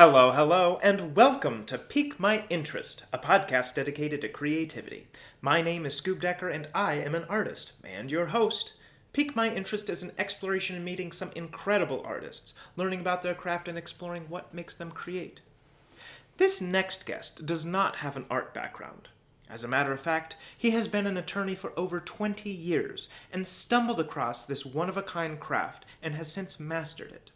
Hello, hello, and welcome to Pique My Interest, a podcast dedicated to creativity. My name is Scoob Decker, and I am an artist, and your host. Pique My Interest is an exploration in meeting some incredible artists, learning about their craft and exploring what makes them create. This next guest does not have an art background. As a matter of fact, he has been an attorney for over 20 years and stumbled across this one-of-a-kind craft and has since mastered it.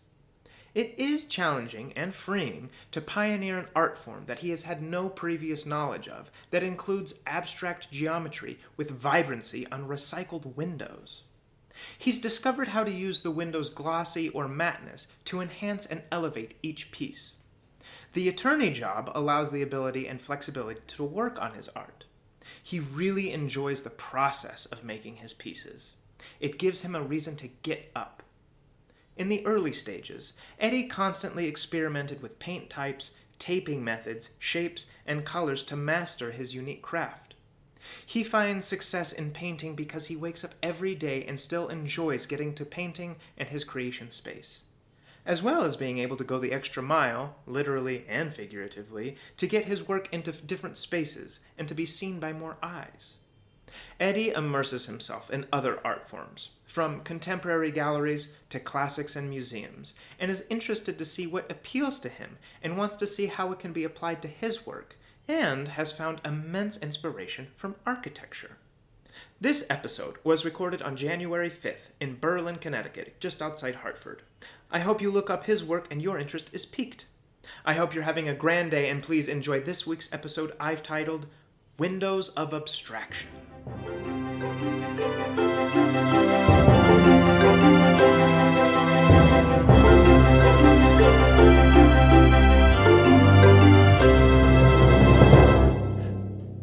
It is challenging and freeing to pioneer an art form that he has had no previous knowledge of that includes abstract geometry with vibrancy on recycled windows. He's discovered how to use the window's glossy or matteness to enhance and elevate each piece. The attorney job allows the ability and flexibility to work on his art. He really enjoys the process of making his pieces. It gives him a reason to get up. In the early stages, Eddie constantly experimented with paint types, taping methods, shapes, and colors to master his unique craft. He finds success in painting because he wakes up every day and still enjoys getting to painting and his creation space, as well as being able to go the extra mile, literally and figuratively, to get his work into different spaces and to be seen by more eyes. Eddie immerses himself in other art forms, from contemporary galleries to classics and museums, and is interested to see what appeals to him and wants to see how it can be applied to his work, and has found immense inspiration from architecture. This episode was recorded on January 5th in Berlin, Connecticut, just outside Hartford. I hope you look up his work and your interest is piqued. I hope you're having a grand day, and please enjoy this week's episode I've titled Windows of Abstraction.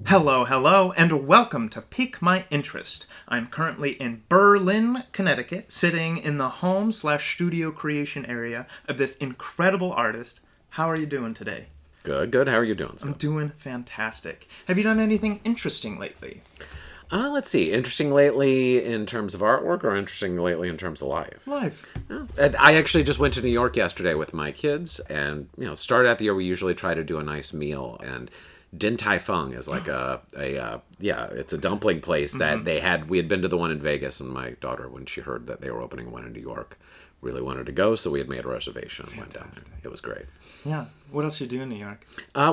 Hello, and welcome to Pique My Interest. I'm currently in Berlin, Connecticut, sitting in the home/studio creation area of this incredible artist. How are you doing today? Good. How are you doing, sir? I'm doing fantastic. Have you done anything interesting lately? Let's see. Interesting lately in terms of artwork, or interesting lately in terms of life? Life. I actually just went to New York yesterday with my kids, and start out the year we usually try to do a nice meal, and Din Tai Fung is like it's a dumpling place that we had been to the one in Vegas, and my daughter, when she heard that they were opening one in New York, really wanted to go, so we had made a reservation and went down there. It was great. Yeah. What else did you do in New York?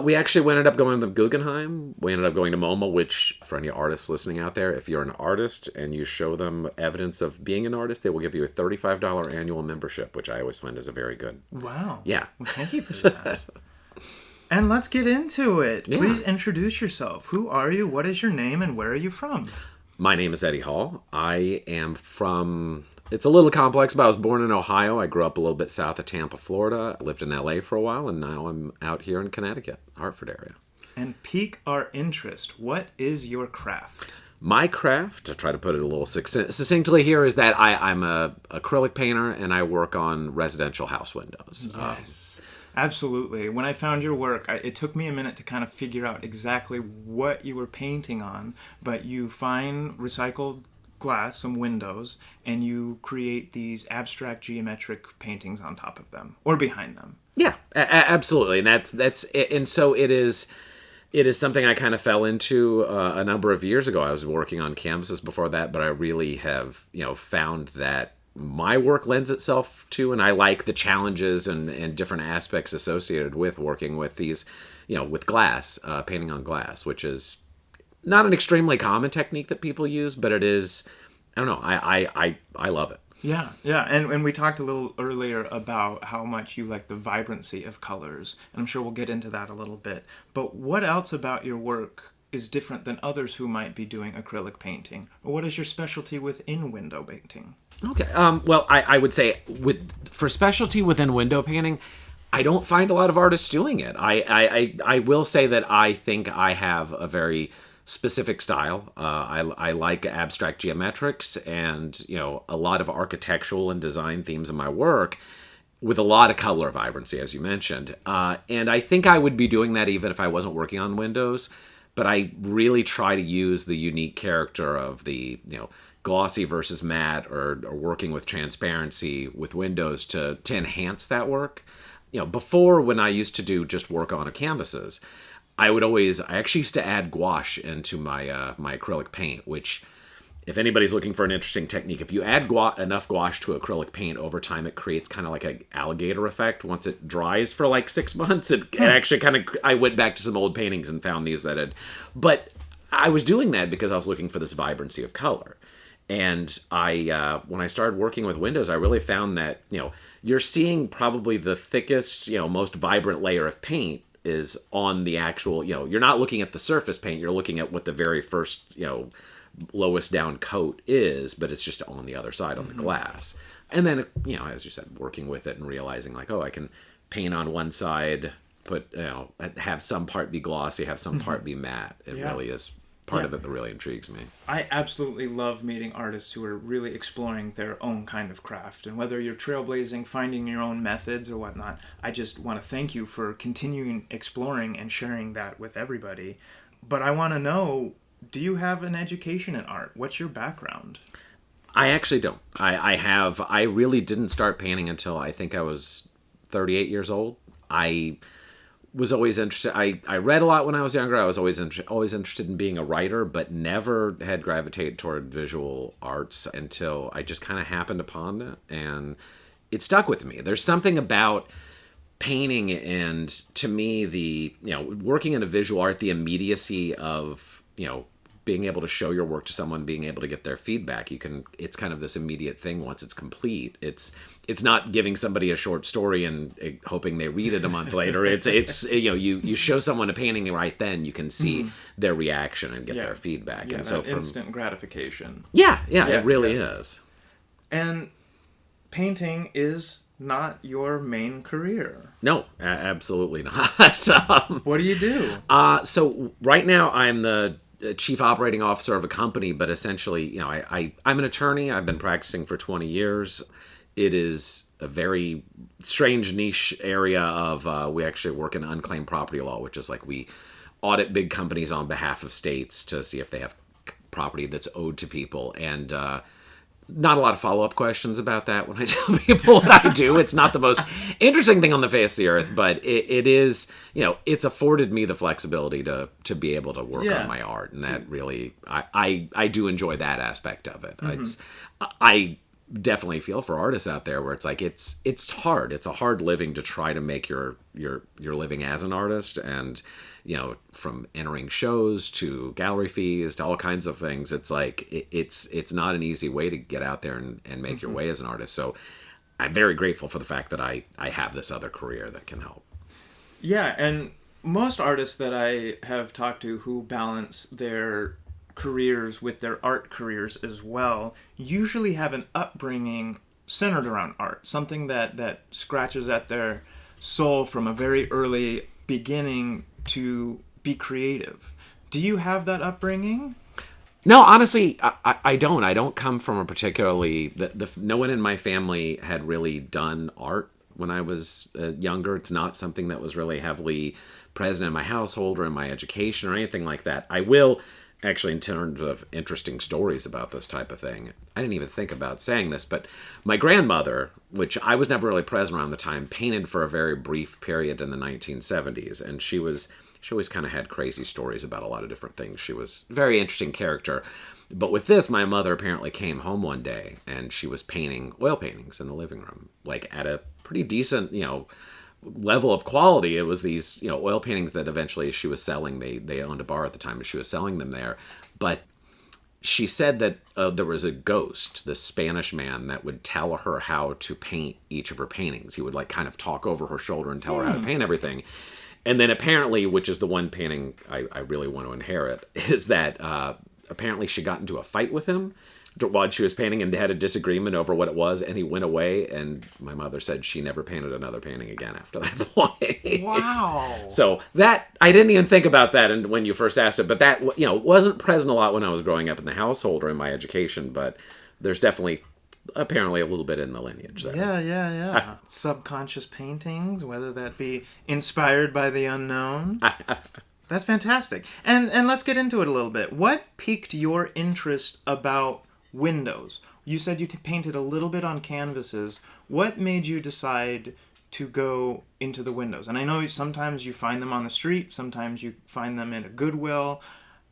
We actually ended up going to the Guggenheim. We ended up going to MoMA, which, for any artists listening out there, if you're an artist and you show them evidence of being an artist, they will give you a $35 annual membership, which I always find is a very good... Wow. Yeah. Well, thank you for that. And let's get into it. Yeah. Please introduce yourself. Who are you? What is your name? And where are you from? My name is Eddie Hall. I am from... It's a little complex, but I was born in Ohio. I grew up a little bit south of Tampa, Florida. I lived in LA for a while, and now I'm out here in Connecticut, Hartford area. And pique our interest. What is your craft? My craft, to try to put it a little succinctly here, is that I'm a acrylic painter, and I work on residential house windows. Yes. Absolutely. When I found your work, it took me a minute to kind of figure out exactly what you were painting on, but you find recycled glass, some windows, and you create these abstract geometric paintings on top of them or behind them. Yeah, absolutely, and that's it. And so it is something I kind of fell into a number of years ago. I was working on canvases before that, but I really have found that my work lends itself to, and I like the challenges and different aspects associated with working with these, with glass, painting on glass, which is not an extremely common technique that people use, but it is, I don't know, I love it. Yeah. And we talked a little earlier about how much you like the vibrancy of colors, and I'm sure we'll get into that a little bit. But what else about your work is different than others who might be doing acrylic painting? Or what is your specialty within window painting? Okay. Well, I would say for specialty within window painting, I don't find a lot of artists doing it. I will say that I think I have a very specific style. I like abstract geometrics and a lot of architectural and design themes in my work, with a lot of color vibrancy, as you mentioned. And I think I would be doing that even if I wasn't working on windows. But I really try to use the unique character of the glossy versus matte, or working with transparency with windows to enhance that work. before when I used to do just work on canvases, I actually used to add gouache into my acrylic paint, which, if anybody's looking for an interesting technique, if you add enough gouache to acrylic paint over time, it creates kind of like an alligator effect. Once it dries for like 6 months, it actually kind of, I went back to some old paintings and found these but I was doing that because I was looking for this vibrancy of color. And when I started working with windows, I really found that, you're seeing probably the thickest, most vibrant layer of paint is on the actual, you're not looking at the surface paint, you're looking at what the very first, lowest down coat is, but it's just on the other side on the glass. And then, as you said, working with it and realizing like, I can paint on one side, have some part be glossy, have some part be matte. It really is part of it that really intrigues me. I absolutely love meeting artists who are really exploring their own kind of craft. And whether you're trailblazing, finding your own methods or whatnot, I just want to thank you for continuing exploring and sharing that with everybody. But I want to know, do you have an education in art? What's your background? I actually don't. I really didn't start painting until I think I was 38 years old. I was always interested. I read a lot when I was younger. I was always interested in being a writer, but never had gravitated toward visual arts until I just kind of happened upon it, and it stuck with me. There's something about painting and, to me, working in a visual art, the immediacy of, being able to show your work to someone, being able to get their feedback. It's kind of this immediate thing once it's complete. It's not giving somebody a short story and hoping they read it a month later. You show someone a painting right then, you can see their reaction and get their feedback. Yeah, and so instant gratification. Yeah, it really is. And painting is not your main career. No, absolutely not. What do you do? So right now I'm the chief operating officer of a company, but essentially, I'm an attorney. I've been practicing for 20 years. It is a very strange niche area of, we actually work in unclaimed property law, which is like we audit big companies on behalf of states to see if they have property that's owed to people. And not a lot of follow-up questions about that when I tell people what I do. It's not the most interesting thing on the face of the earth, but it is, it's afforded me the flexibility to be able to work on my art. And that really, I do enjoy that aspect of it. I definitely feel for artists out there where it's like, it's hard. It's a hard living to try to make your living as an artist. And, from entering shows to gallery fees to all kinds of things, it's like, it's not an easy way to get out there and make your way as an artist. So I'm very grateful for the fact that I have this other career that can help. Yeah. And most artists that I have talked to who balance their careers with their art careers as well usually have an upbringing centered around art, something that scratches at their soul from a very early beginning to be creative. Do you have that upbringing? No, honestly, I don't. I don't come from a particularly... no one in my family had really done art when I was younger. It's not something that was really heavily present in my household or in my education or anything like that. I will... Actually, in terms of interesting stories about this type of thing, I didn't even think about saying this, but my grandmother, which I was never really present around the time, painted for a very brief period in the 1970s, and she always kind of had crazy stories about a lot of different things. She was a very interesting character. But with this, my mother apparently came home one day, and she was painting oil paintings in the living room, like at a pretty decent, level of quality. It was these, oil paintings that eventually she was selling. They owned a bar at the time and she was selling them there. But she said that there was a ghost, this Spanish man, that would tell her how to paint each of her paintings. He would like kind of talk over her shoulder and tell her how to paint everything. And then apparently, which is the one painting I really want to inherit, is that apparently she got into a fight with him while she was painting and had a disagreement over what it was, and he went away, and my mother said she never painted another painting again after that point. Wow. So that, I didn't even think about that and when you first asked it, but that, wasn't present a lot when I was growing up in the household or in my education, but there's definitely apparently a little bit in the lineage there. Yeah. Subconscious paintings, whether that be inspired by the unknown. That's fantastic. And let's get into it a little bit. What piqued your interest about windows? You said you painted a little bit on canvases. What made you decide to go into the windows? And I know sometimes you find them on the street, sometimes you find them in a Goodwill.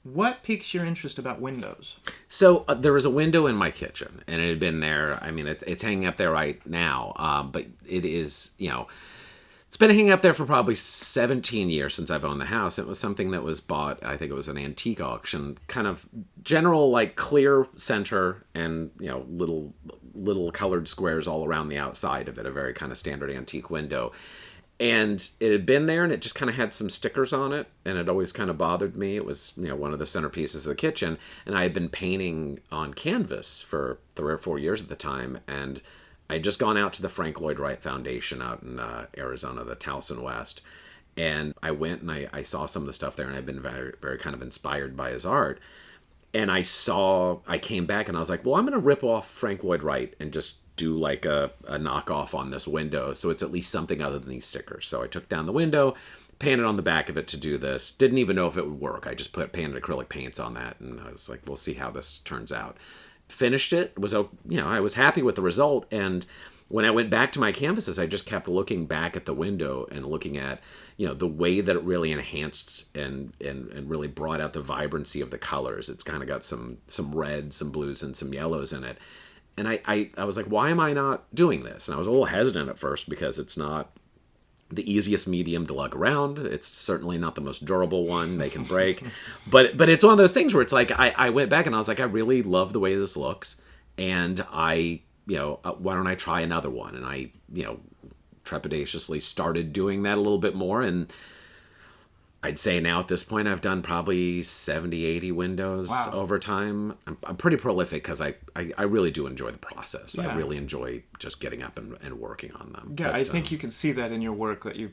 What piques your interest about windows? So there was a window in my kitchen, and it had been there. I mean, it's hanging up there right now, but it is, it's been hanging up there for probably 17 years since I've owned the house. It was something that was bought, I think it was an antique auction, kind of general, like clear center and, little colored squares all around the outside of it, a very kind of standard antique window. And it had been there, and it just kind of had some stickers on it, and it always kind of bothered me. It was, one of the centerpieces of the kitchen, and I had been painting on canvas for 3 or 4 years at the time, and I'd just gone out to the Frank Lloyd Wright Foundation out in Arizona, the Towson West, and I went and I saw some of the stuff there, and I'd been very, very kind of inspired by his art. And I came back, and I was like, well, I'm going to rip off Frank Lloyd Wright and just do like a knockoff on this window, so it's at least something other than these stickers. So I took down the window, painted on the back of it to do this. Didn't even know if it would work. I just painted acrylic paints on that, and I was like, we'll see how this turns out. Finished it. I was happy with the result, and when I went back to my canvases, I just kept looking back at the window and looking at, the way that it really enhanced and really brought out the vibrancy of the colors. It's kind of got some reds, some blues, and some yellows in it. And I was like, why am I not doing this? And I was a little hesitant at first because it's not the easiest medium to lug around. It's certainly not the most durable one. They can break. but it's one of those things where it's like, I went back and I was like, I really love the way this looks. And why don't I try another one? And I, trepidatiously started doing that a little bit more. And I'd say now at this point, I've done probably 70, 80 windows over time. I'm pretty prolific because I really do enjoy the process. Yeah. I really enjoy just getting up and working on them. Yeah, I think you can see that in your work, that you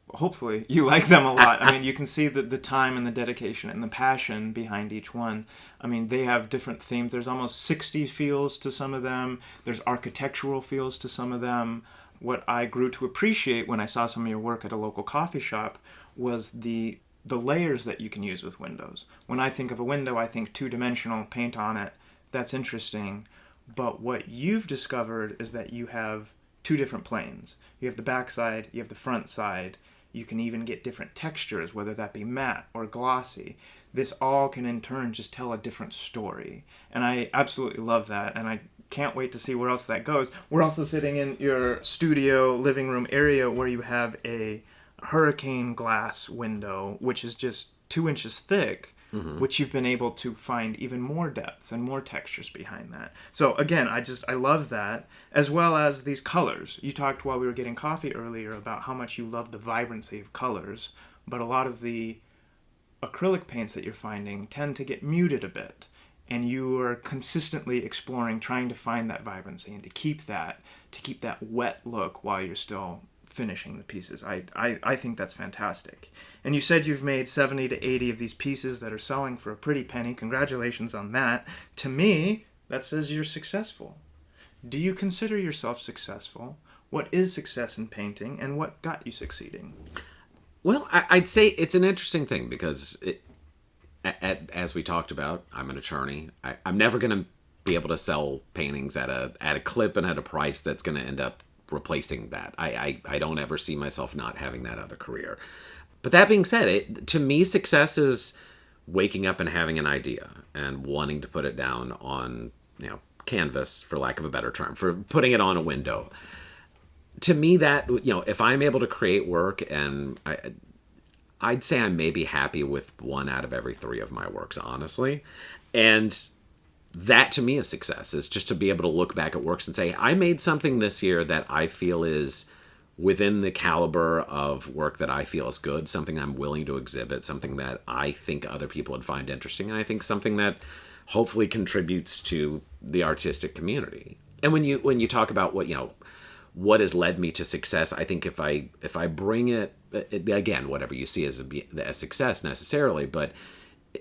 hopefully you like them a lot. I mean, you can see the time and the dedication and the passion behind each one. I mean, they have different themes. There's almost 60s feels to some of them. There's architectural feels to some of them. What I grew to appreciate when I saw some of your work at a local coffee shop was the layers that you can use with windows. When I think of a window, I think two-dimensional, paint on it. That's interesting. But what you've discovered is that you have two different planes. You have the back side, you have the front side. You can even get different textures, whether that be matte or glossy. This all can in turn just tell a different story. And I absolutely love that, and I can't wait to see where else that goes. We're also sitting in your studio living room area where you have a hurricane glass window, which is just 2 inches thick, which you've been able to find even more depths and more textures behind that. So again, I love that, as well as these colors. You talked while we were getting coffee earlier about how much you love the vibrancy of colors, but a lot of the acrylic paints that you're finding tend to get muted a bit, and you are consistently exploring, trying to find that vibrancy and to keep that wet look while you're still finishing the pieces. I think that's fantastic. And you said you've made 70 to 80 of these pieces that are selling for a pretty penny. Congratulations on that. To me, that says you're successful. Do you consider yourself successful? What is success in painting, and what got you succeeding? Well, I'd say it's an interesting thing because, as we talked about, I'm an attorney. I'm never going to be able to sell paintings at a clip and at a price that's going to end up replacing that. I don't ever see myself not having that other career. But that being said, to me, success is waking up and having an idea and wanting to put it down on, canvas, for lack of a better term, for putting it on a window. To me, that, if I'm able to create work, and I'd say I'm maybe happy with 1 out of every 3 of my works, honestly. And that to me is success, is just to be able to look back at works and say, I made something this year that I feel is within the caliber of work that I feel is good, something I'm willing to exhibit, something that I think other people would find interesting, and I think something that hopefully contributes to the artistic community. And when you talk about what has led me to success, I think if I bring it again, whatever you see as a success necessarily, but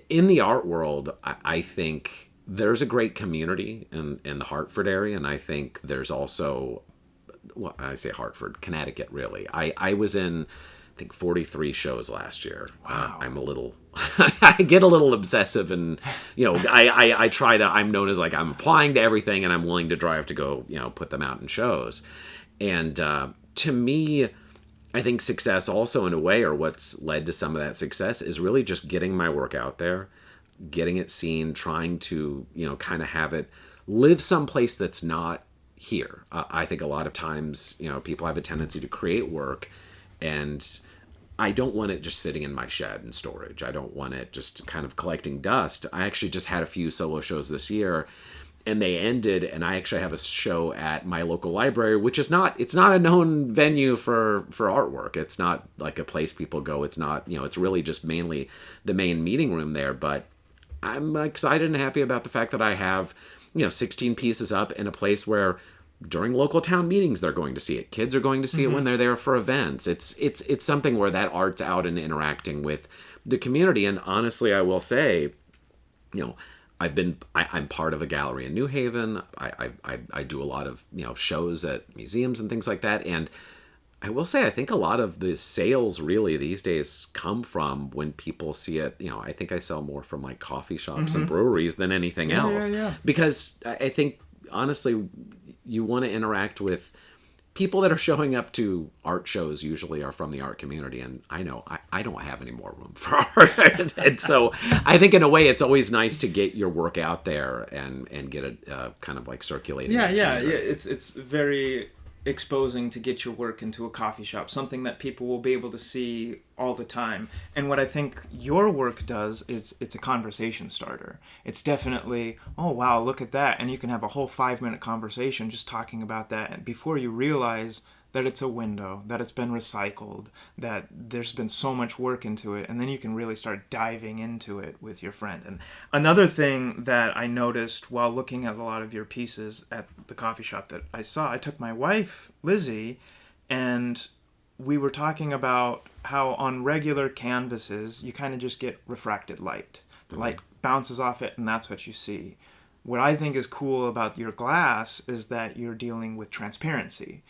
in the art world, I think there's a great community in the Hartford area, and I think there's also, well, I say Hartford, Connecticut, really. I was in, I think, 43 shows last year. Wow. I'm a little, I get a little obsessive, and, I try to, I'm known as I'm applying to everything, and I'm willing to drive to go, put them out in shows. And to me, I think success also in a way, or what's led to some of that success, is really just getting my work out there, getting it seen, trying to, kind of have it live someplace that's not here. I think a lot of times, people have a tendency to create work, and I don't want it just sitting in my shed in storage. I don't want it just kind of collecting dust. I actually just had a few solo shows this year, and they ended, and I actually have a show at my local library, which is it's not a known venue for artwork. It's not like a place people go. It's not, it's really just mainly the main meeting room there. But I'm excited and happy about the fact that I have, 16 pieces up in a place where during local town meetings they're going to see it. Kids are going to see it when they're there for events. It's something where that art's out and interacting with the community. And honestly, I will say, I'm part of a gallery in New Haven. I do a lot of shows at museums and things like that. And I will say, I think a lot of the sales really these days come from when people see it. I think I sell more from like coffee shops and breweries than anything else. Because I think honestly, you want to interact with people that are showing up to art shows. Usually are from the art community, and I know I don't have any more room for art. And so I think in a way it's always nice to get your work out there and get it kind of like circulating. Yeah. It's very exposing to get your work into a coffee shop, something that people will be able to see all the time. And what I think your work does is it's a conversation starter. It's definitely, oh wow, look at that, and you can have a whole 5-minute conversation just talking about that, and before you realize that it's a window, that it's been recycled, that there's been so much work into it, and then you can really start diving into it with your friend. And another thing that I noticed while looking at a lot of your pieces at the coffee shop that I saw, I took my wife, Lizzie, and we were talking about how on regular canvases, you kind of just get refracted light. The light bounces off it, and that's what you see. What I think is cool about your glass is that you're dealing with transparency.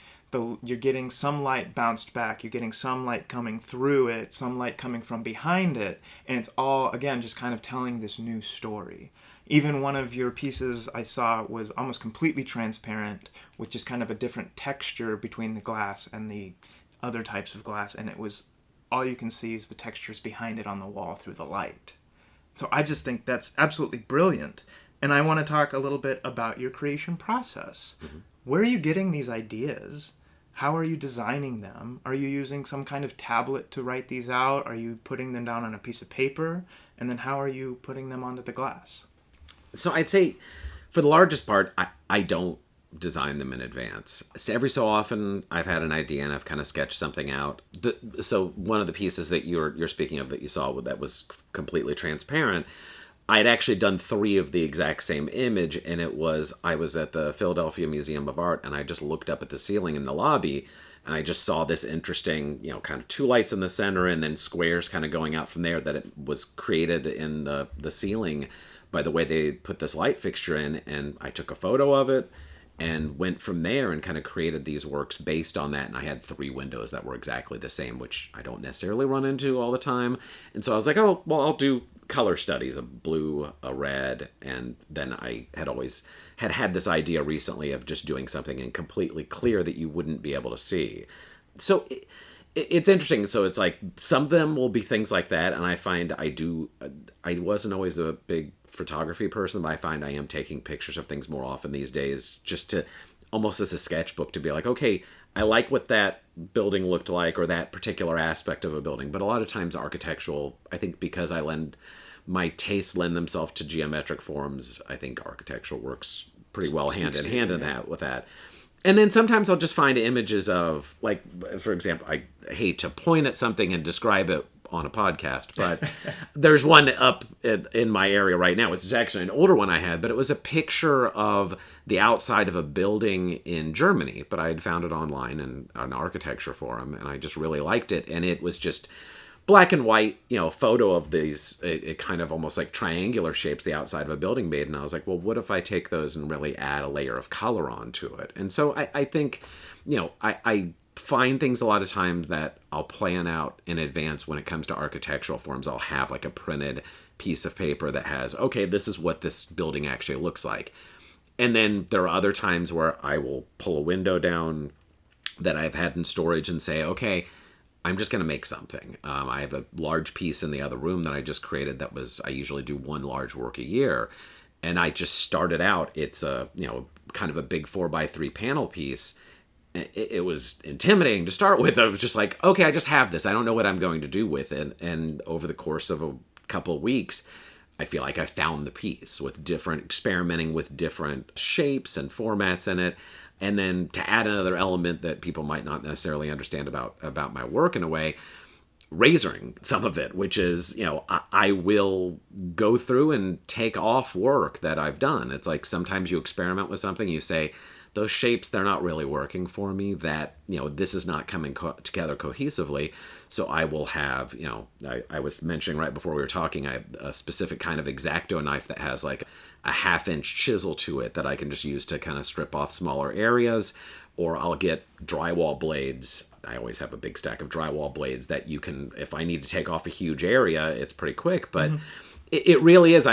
You're getting some light bounced back, you're getting some light coming through it, some light coming from behind it, and it's all, again, just kind of telling this new story. Even one of your pieces I saw was almost completely transparent, with just kind of a different texture between the glass and the other types of glass, and it was, all you can see is the textures behind it on the wall through the light. So I just think that's absolutely brilliant. And I want to talk a little bit about your creation process. Where are you getting these ideas? How are you designing them? Are you using some kind of tablet to write these out? Are you putting them down on a piece of paper? And then how are you putting them onto the glass? So I'd say, for the largest part, I don't design them in advance. So every so often, I've had an idea and I've kind of sketched something out. So one of the pieces that you're speaking of that you saw that was completely transparent, I had actually done 3 of the exact same image, and I was at the Philadelphia Museum of Art, and I just looked up at the ceiling in the lobby, and I just saw this interesting, kind of 2 lights in the center, and then squares kind of going out from there, that it was created in the ceiling by the way they put this light fixture in, and I took a photo of it, and went from there and kind of created these works based on that. And I had 3 windows that were exactly the same, which I don't necessarily run into all the time. And so I was like, oh, well, I'll do color studies, a blue, a red. And then I had always had this idea recently of just doing something in completely clear that you wouldn't be able to see. So it's interesting. So it's like some of them will be things like that. And I find I wasn't always a big photography person, but I find I am taking pictures of things more often these days, just to almost as a sketchbook, to be like, okay, I like what that building looked like, or that particular aspect of a building. But a lot of times architectural, I think because my tastes lend themselves to geometric forms, I think architectural works pretty well hand in hand with that. And then sometimes I'll just find images of, like, for example, I hate to point at something and describe it on a podcast, but there's one up in my area right now. It's actually an older one I had, but it was a picture of the outside of a building in Germany, but I had found it online in an architecture forum, and I just really liked it. And it was just black and white, photo of these, it kind of almost like triangular shapes the outside of a building made. And I was like, well, what if I take those and really add a layer of color onto it? And so I think, I find things a lot of times that I'll plan out in advance. When it comes to architectural forms, I'll have like a printed piece of paper that has, okay, this is what this building actually looks like. And then there are other times where I will pull a window down, that I've had in storage and say, okay, I'm just going to make something. I have a large piece in the other room that I just created I usually do one large work a year. And I just started out, it's kind of a big 4x3 panel piece. It was intimidating to start with. I was just like, okay, I just have this. I don't know what I'm going to do with it. And over the course of a couple of weeks, I feel like I found the piece with experimenting with different shapes and formats in it. And then to add another element that people might not necessarily understand about my work in a way, razoring some of it, which is, I will go through and take off work that I've done. It's like sometimes you experiment with something, you say, those shapes, they're not really working for me, that, this is not coming together cohesively. So I will have, I was mentioning right before we were talking, I have a specific kind of X-Acto knife that has like a 1/2-inch chisel to it that I can just use to kind of strip off smaller areas. Or I'll get drywall blades. I always have a big stack of drywall blades that you can, if I need to take off a huge area, it's pretty quick. But it really is,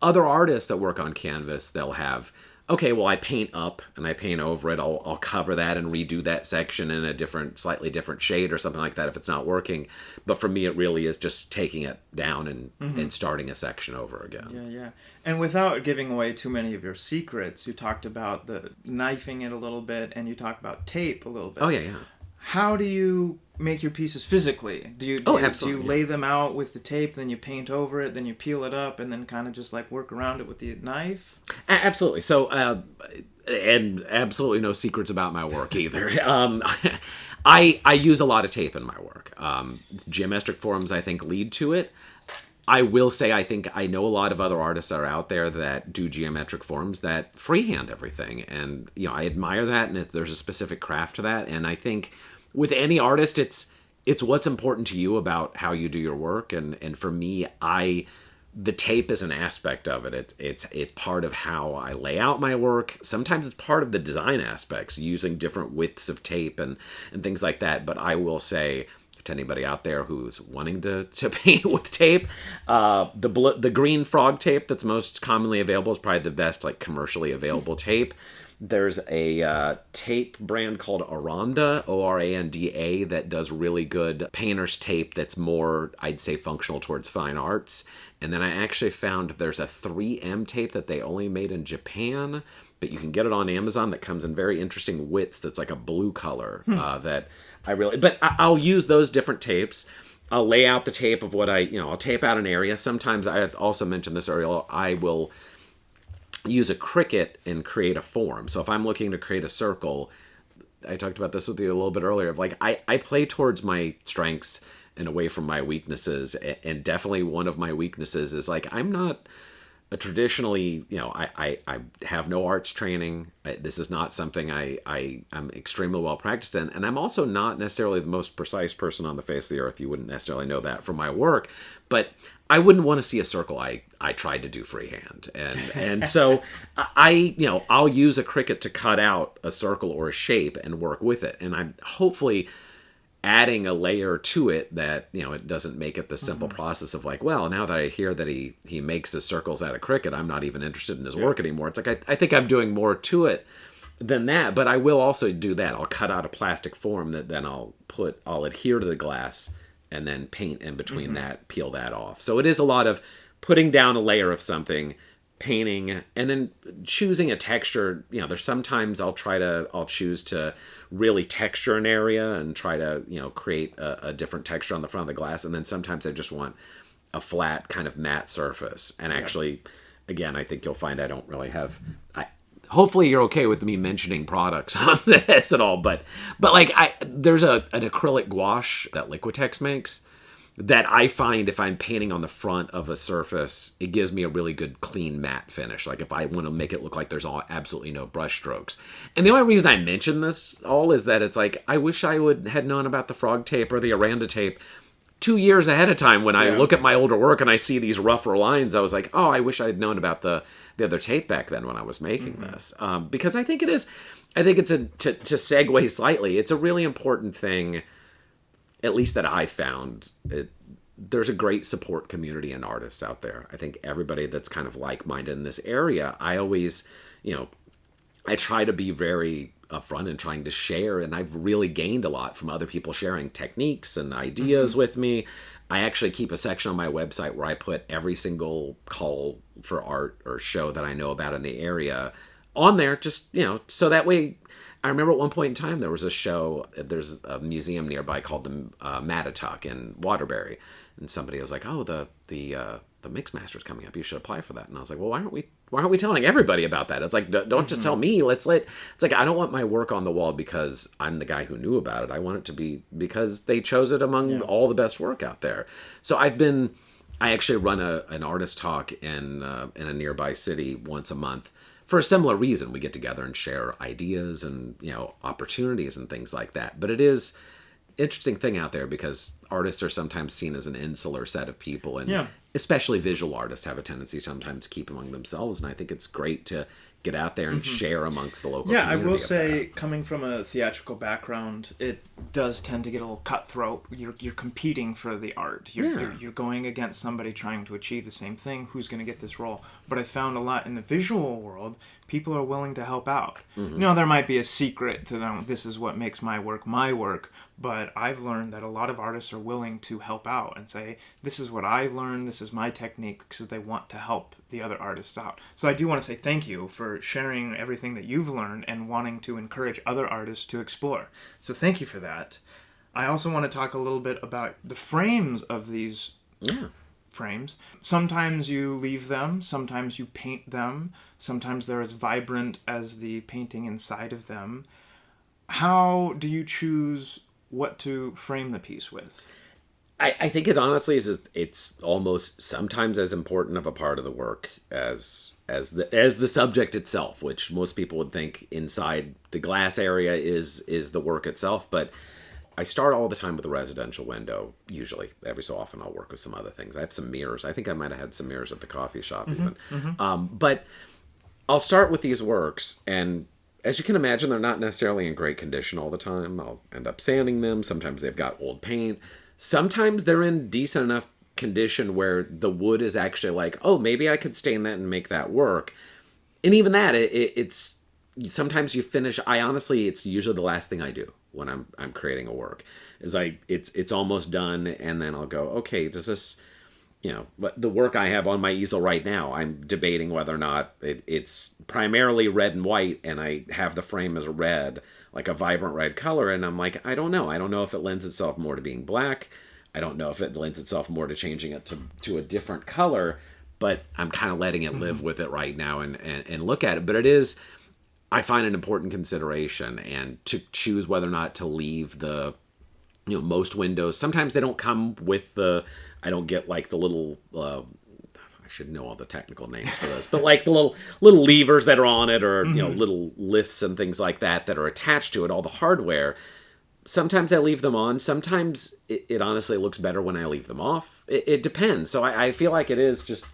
other artists that work on canvas, they'll have, okay, well, I paint up and I paint over it. I'll cover that and redo that section in a slightly different shade or something like that if it's not working. But for me, it really is just taking it down and starting a section over again. Yeah. And without giving away too many of your secrets, you talked about the knifing it a little bit, and you talked about tape a little bit. Oh, yeah. How do you make your pieces physically? Do you lay them out with the tape, then you paint over it, then you peel it up, and then kind of just like work around it with the knife? Absolutely. So, and absolutely no secrets about my work either. I use a lot of tape in my work. Geometric forms, I think, lead to it. I will say, I think I know a lot of other artists that are out there that do geometric forms that freehand everything. And, I admire that, and there's a specific craft to that. And I think with any artist, it's what's important to you about how you do your work. And for me, the tape is an aspect of it. It's part of how I lay out my work. Sometimes it's part of the design aspects, using different widths of tape and things like that. But I will say, to anybody out there who's wanting to paint with tape, the green frog tape that's most commonly available is probably the best like commercially available tape. There's a tape brand called Oranda, Oranda, that does really good painter's tape that's more, I'd say, functional towards fine arts. And then I actually found there's a 3M tape that they only made in Japan, but you can get it on Amazon, that comes in very interesting widths that's like a blue color that I'll use those different tapes. I'll lay out the tape of what I'll tape out an area. Sometimes, I have also mentioned this earlier, I will use a Cricut and create a form. So if I'm looking to create a circle, I talked about this with you a little bit earlier, of like, I play towards my strengths and away from my weaknesses. And definitely one of my weaknesses is like, I'm not a traditionally, I have no arts training. This is not something I'm extremely well practiced in. And I'm also not necessarily the most precise person on the face of the earth. You wouldn't necessarily know that from my work, but I wouldn't want to see a circle I tried to do freehand. And so I'll use a Cricut to cut out a circle or a shape and work with it. And I'm hopefully adding a layer to it that, it doesn't make it the simple process of like, well, now that I hear that he makes his circles out of Cricut, I'm not even interested in his work anymore. It's like, I think I'm doing more to it than that, but I will also do that. I'll cut out a plastic form that then I'll adhere to the glass and then paint in between that, peel that off. So it is a lot of putting down a layer of something, painting, and then choosing a texture. There's sometimes I'll choose to really texture an area and try to, create a different texture on the front of the glass. And then sometimes I just want a flat kind of matte surface. And actually, again, I think you'll find I don't really have, hopefully you're okay with me mentioning products on this at all, but like there's an acrylic gouache that Liquitex makes that I find if I'm painting on the front of a surface, it gives me a really good clean matte finish. Like if I want to make it look like there's absolutely no brush strokes. And the only reason I mention this all is that it's like, I wish I had known about the frog tape or the Oranda tape 2 years ahead of time. When I look at my older work and I see these rougher lines, I was like, oh, I wish I had known about the other tape back then when I was making this. Because I think it's to segue slightly, it's a really important thing, at least that I found. There's a great support community and artists out there. I think everybody that's kind of like-minded in this area, I always, I try to be very upfront and trying to share. And I've really gained a lot from other people sharing techniques and ideas with me. I actually keep a section on my website where I put every single call for art or show that I know about in the area on there, just, so that way. I remember at one point in time there was a show, there's a museum nearby called the Mattatuck in Waterbury, and somebody was like, oh, the Mixmaster's coming up, you should apply for that. And I was like, well, why aren't we telling everybody about that? It's like, don't just tell me, it's like, I don't want my work on the wall because I'm the guy who knew about it. I want it to be because they chose it among all the best work out there. So I actually run an artist talk in a nearby city once a month. For a similar reason, we get together and share ideas and, opportunities and things like that. But it is an interesting thing out there because artists are sometimes seen as an insular set of people. And especially visual artists have a tendency sometimes to keep among themselves. And I think it's great to get out there and share amongst the local community. Yeah, I will say, coming from a theatrical background, it does tend to get a little cutthroat. You're competing for the art. You're going against somebody trying to achieve the same thing. Who's going to get this role? But I found a lot in the visual world, people are willing to help out. There might be a secret to them. This is what makes my work. But I've learned that a lot of artists are willing to help out and say, this is what I've learned, this is my technique, because they want to help the other artists out. So I do want to say thank you for sharing everything that you've learned and wanting to encourage other artists to explore. So thank you for that. I also want to talk a little bit about the frames of these frames. Sometimes you leave them, sometimes you paint them, sometimes they're as vibrant as the painting inside of them. How do you choose what to frame the piece with? I think it honestly is. It's almost sometimes as important of a part of the work as the subject itself, which most people would think inside the glass area is the work itself. But I start all the time with a residential window. Usually, every so often, I'll work with some other things. I have some mirrors. I think I might have had some mirrors at the coffee shop even. But I'll start with these works, and as you can imagine, they're not necessarily in great condition all the time. I'll end up sanding them. Sometimes they've got old paint. Sometimes they're in decent enough condition where the wood is actually like, oh, maybe I could stain that and make that work. And even that, it's sometimes you finish. It's usually the last thing I do when I'm creating a work. It's almost done, and then I'll go, okay, does this, but the work I have on my easel right now, I'm debating whether or not it's primarily red and white, and I have the frame as red, like a vibrant red color, and I'm like, I don't know. I don't know if it lends itself more to being black. I don't know if it lends itself more to changing it to a different color, but I'm kind of letting it live with it right now and look at it. But it is, I find an important consideration, and to choose whether or not to leave the, most windows, sometimes they don't come with I don't get like the little, I should know all the technical names for this, but like the little levers that are on it, or, little lifts and things like that are attached to it, all the hardware. Sometimes I leave them on. Sometimes it honestly looks better when I leave them off. It depends. So I feel like it is just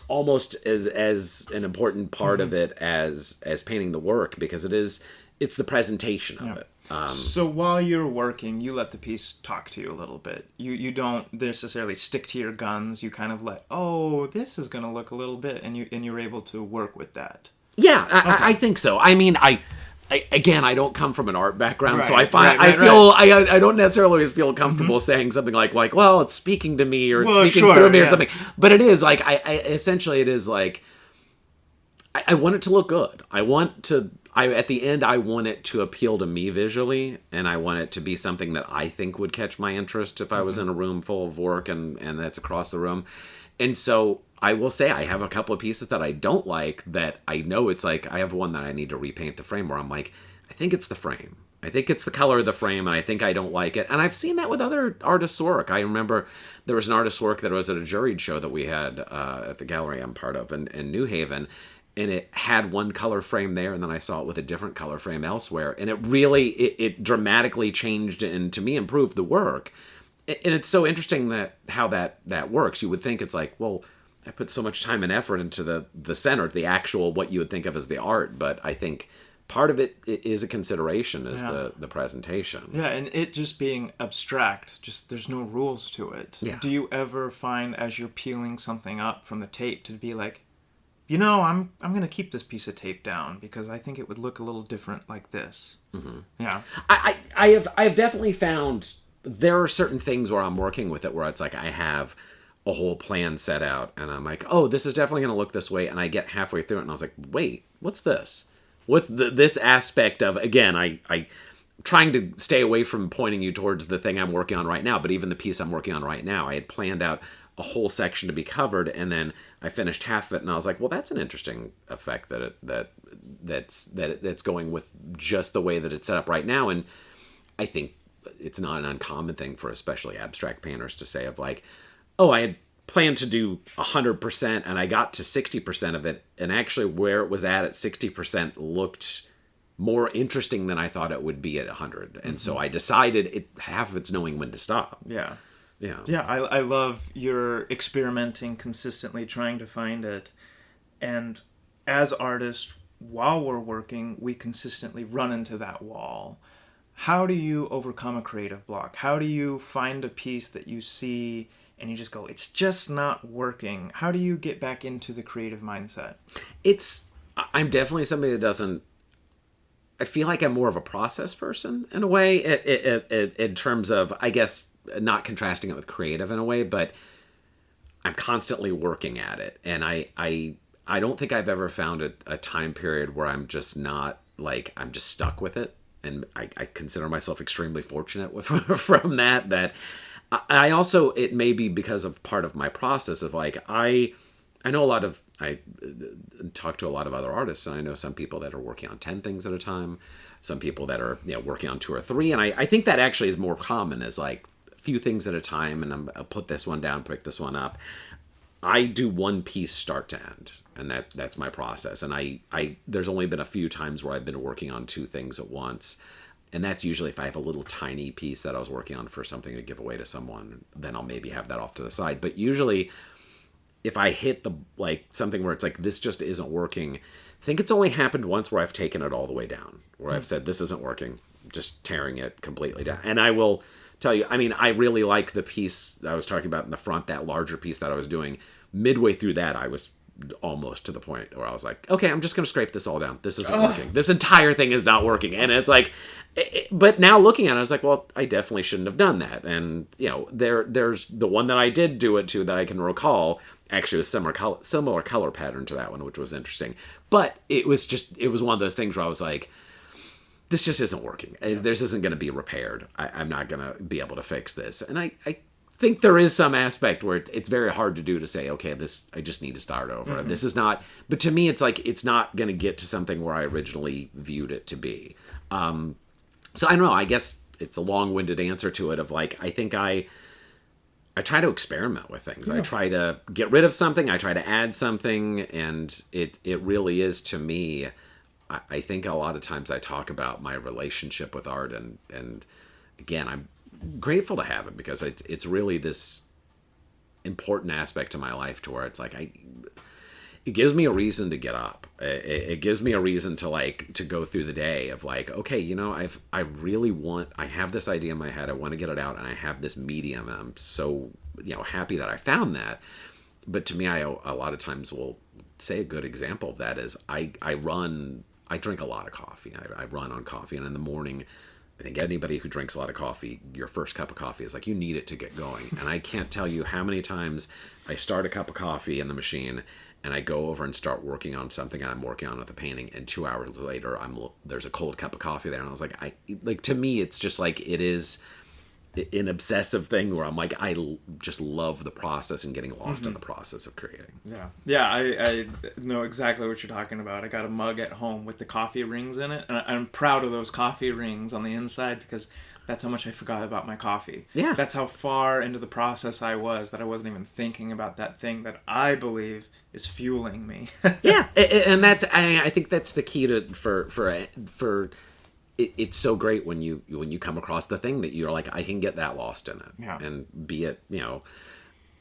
almost as an important part of it as painting the work, because it's the presentation of it. So while you're working, you let the piece talk to you a little bit. You don't necessarily stick to your guns. You kind of let, this is going to look a little bit, and you're able to work with that. Yeah, I think so. I mean, I don't come from an art background, right, so I find I don't necessarily always feel comfortable saying something like, well, it's speaking to me, or it's speaking through me, or something. But it is like, essentially it is like, I want it to look good. At the end, I want it to appeal to me visually, and I want it to be something that I think would catch my interest if I was in a room full of work and that's across the room. And so I will say I have a couple of pieces that I don't like, that I know it's like, I have one that I need to repaint the frame where I'm like, I think it's the frame. I think it's the color of the frame, and I think I don't like it. And I've seen that with other artists' work. I remember there was an artist's work that was at a juried show that we had at the gallery I'm part of in New Haven. And it had one color frame there, and then I saw it with a different color frame elsewhere. And it really, it dramatically changed and, to me, improved the work. And it's so interesting how that works. You would think it's like, well, I put so much time and effort into the center, the actual, what you would think of as the art. But I think part of it is a consideration, is the presentation. Yeah, and it just being abstract, just there's no rules to it. Yeah. Do you ever find, as you're peeling something up from the tape, to be like, I'm going to keep this piece of tape down because I think it would look a little different like this. Mm-hmm. Yeah. I have definitely found there are certain things where I'm working with it where it's like I have a whole plan set out and I'm like, oh, this is definitely going to look this way. And I get halfway through it and I was like, wait, what's this? What's this aspect of, again, I trying to stay away from pointing you towards the thing I'm working on right now, but even the piece I'm working on right now, I had planned out a whole section to be covered, and then I finished half of it, and I was like, well, that's an interesting effect that's going with just the way that it's set up right now. And I think it's not an uncommon thing for especially abstract painters to say of like, oh, I had planned to do 100% and I got to 60% of it, and actually where it was at 60% looked more interesting than I thought it would be at 100. And so I decided half of it's knowing when to stop. Yeah. Yeah. Yeah, I love your experimenting consistently, trying to find it. And as artists, while we're working, we consistently run into that wall. How do you overcome a creative block? How do you find a piece that you see and you just go, it's just not working? How do you get back into the creative mindset? I'm definitely somebody that doesn't, I feel like I'm more of a process person in a way, in terms of, I guess, not contrasting it with creative in a way, but I'm constantly working at it. And I don't think I've ever found a time period where I'm just not, like, I'm just stuck with it. And I consider myself extremely fortunate from that I also, it may be because of part of my process of like, I talk to a lot of other artists, and I know some people that are working on 10 things at a time, some people that are working on 2 or 3, and I think that actually is more common, as like a few things at a time, and I'll put this one down, pick this one up. I do one piece start to end, and that's my process. And I there's only been a few times where I've been working on 2 things at once. And that's usually if I have a little tiny piece that I was working on for something to give away to someone, then I'll maybe have that off to the side. But usually if I hit the, like, something where it's like, this just isn't working, I think it's only happened once where I've taken it all the way down, where I've said, this isn't working, just tearing it completely down. And I will tell you, I mean, I really like the piece I was talking about in the front, that larger piece that I was doing. Midway through that, I was almost to the point where I was like, okay, I'm just going to scrape this all down. This isn't working. This entire thing is not working. And it's like, but now looking at it, I was like, well, I definitely shouldn't have done that. And, there's the one that I did do it to that I can recall, actually was similar color pattern to that one, which was interesting. But it was one of those things where I was like, this just isn't working. This isn't going to be repaired. I'm not going to be able to fix this. And I think there is some aspect where it's very hard to do, to say, okay, I just need to start over. Mm-hmm. This is not, but to me, it's like, it's not going to get to something where I originally viewed it to be. So I don't know, I guess it's a long-winded answer to it of like, I think I try to experiment with things. Yeah. I try to get rid of something. I try to add something. And it really is, to me, I think a lot of times I talk about my relationship with art, and again, I'm grateful to have it because it's really this important aspect to my life, to where it's like it gives me a reason to get up. It gives me a reason to go through the day of like, okay, I have this idea in my head. I want to get it out, and I have this medium, and I'm so happy that I found that. But to me, I a lot of times will say a good example of that is I drink a lot of coffee. I run on coffee, and in the morning, I think anybody who drinks a lot of coffee, your first cup of coffee is like, you need it to get going. And I can't tell you how many times I start a cup of coffee in the machine and I go over and start working on something I'm working on with the painting, and 2 hours later, there's a cold cup of coffee there. And I was like, to me, it's just like, it is an obsessive thing where I'm like, I just love the process and getting lost in the process of creating. Yeah, I know exactly what you're talking about. I got a mug at home with the coffee rings in it, and I'm proud of those coffee rings on the inside because that's how much I forgot about my coffee. Yeah. That's how far into the process I was, that I wasn't even thinking about that thing that I believe is fueling me. Yeah, and I think that's the key to for it's so great when you come across the thing that you're like, I can get that lost in it. Yeah. And be it,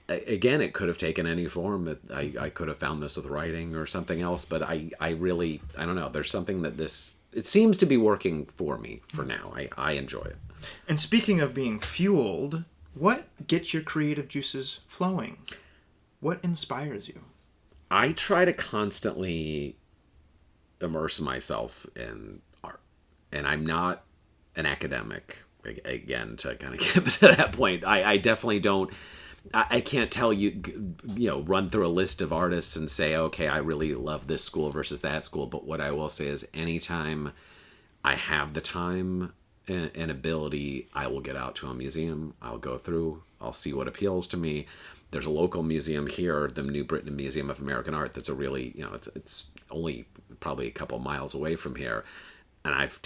again, it could have taken any form. I could have found this with writing or something else, but I really, I don't know, there's something that it seems to be working for me for now. I enjoy it. And speaking of being fueled, what gets your creative juices flowing? What inspires you? I try to constantly immerse myself in art, and I'm not an academic. Again, to kind of get to that point, I definitely don't. I can't tell you, run through a list of artists and say, okay, I really love this school versus that school. But what I will say is, anytime I have the time and ability, I will get out to a museum. I'll go through. I'll see what appeals to me. There's a local museum here, the New Britain Museum of American Art. That's a really, it's only probably a couple miles away from here. And I've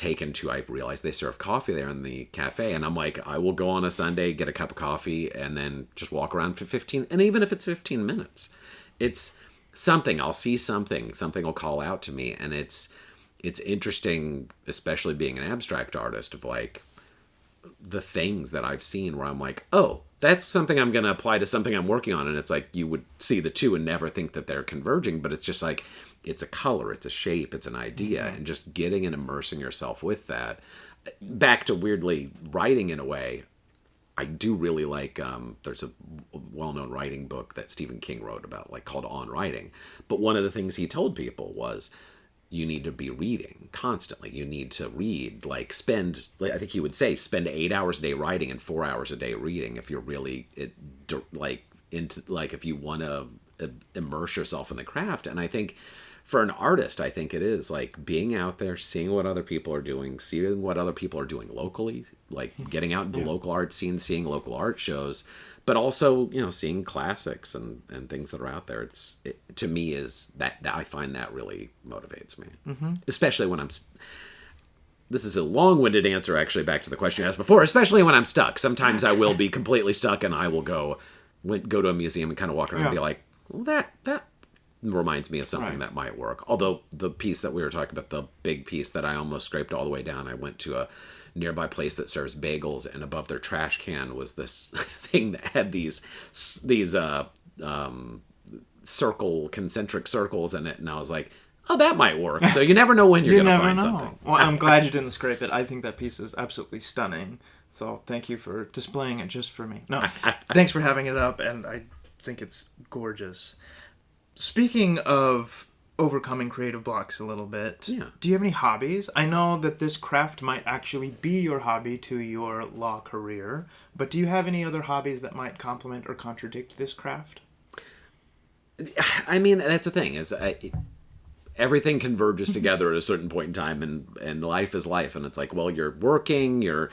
realized they serve coffee there in the cafe. And I'm like, I will go on a Sunday, get a cup of coffee, and then just walk around for 15. And even if it's 15 minutes, it's something. I'll see something. Something will call out to me. And it's interesting, especially being an abstract artist, of like the things that I've seen where I'm like, oh, that's something I'm going to apply to something I'm working on. And it's like, you would see the two and never think that they're converging, but it's just like, it's a color, it's a shape, it's an idea, and just getting and immersing yourself with that. Back to weirdly writing in a way, I do really like, there's a well-known writing book that Stephen King wrote about, like, called On Writing. But one of the things he told people was, you need to be reading constantly. You need to read, like I think he would say, spend 8 hours a day writing and 4 hours a day reading if you're really if you want to immerse yourself in the craft. And I think for an artist, I think it is like being out there, seeing what other people are doing, seeing what other people are doing locally, like getting out into the local art scene, seeing local art shows, but also, seeing classics and things that are out there. To me, is that I find that really motivates me, especially when I'm. This is a long-winded answer, actually, back to the question you asked before. Especially when I'm stuck. Sometimes I will be completely stuck, and I will go to a museum and kind of walk around and be like, well, that reminds me of something that might work. Although the piece that we were talking about, the big piece that I almost scraped all the way down, I went to a nearby place that serves bagels, and above their trash can was this thing that had these concentric circles in it, and I was like, oh, that might work. So you never know when you're going to find something. Well, I'm glad you didn't scrape it. I think that piece is absolutely stunning. So thank you for displaying it just for me. No, thanks for having it up, and I think it's gorgeous. Speaking of overcoming creative blocks a little bit, do you have any hobbies? I know that this craft might actually be your hobby to your law career, but do you have any other hobbies that might complement or contradict this craft? I mean, that's the thing, is everything converges together at a certain point in time, and life is life, and it's like, well, you're working, you're